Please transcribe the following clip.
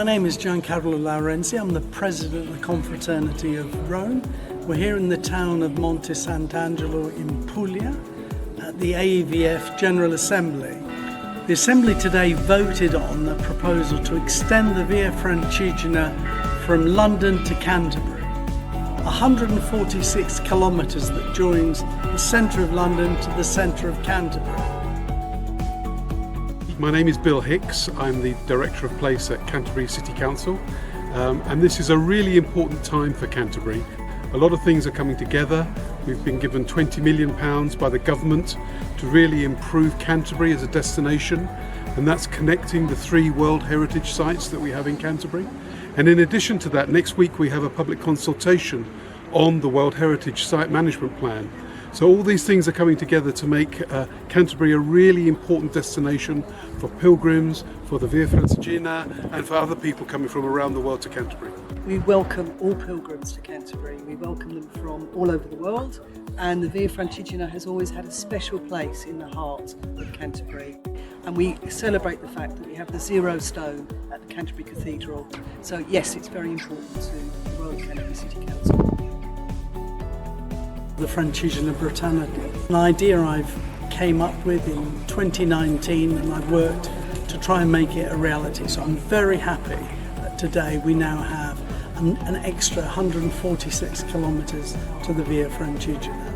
My name is Giancarlo Laurenzi. I'm the president of the Confraternity of Rome. We're here in the town of Monte Sant'Angelo in Puglia at the EAVF General Assembly. The Assembly today voted on the proposal to extend the Via Francigena from London to Canterbury. 146 kilometres that joins the centre of London to the centre of Canterbury. My name is Bill Hicks. I'm the Director of Place at Canterbury City Council, and this is a really important time for Canterbury. A lot of things are coming together. We've been given £20 million by the government to really improve Canterbury as a destination, and that's connecting the 3 World Heritage Sites that we have in Canterbury. And in addition to that, next week we have a public consultation on the World Heritage Site Management Plan. So all these things are coming together to make Canterbury a really important destination for pilgrims, for the Via Francigena, and for other people coming from around the world to Canterbury. We welcome all pilgrims to Canterbury. We welcome them from all over the world, and the Via Francigena has always had a special place in the heart of Canterbury. And we celebrate the fact that we have the 0 stone at the Canterbury Cathedral. So yes, it's very important to the Royal Canterbury City Council. The Francigena Britannica, an idea I've came up with in 2019, and I've worked to try and make it a reality. So I'm very happy that today we now have an extra 146 kilometres to the Via Francigena.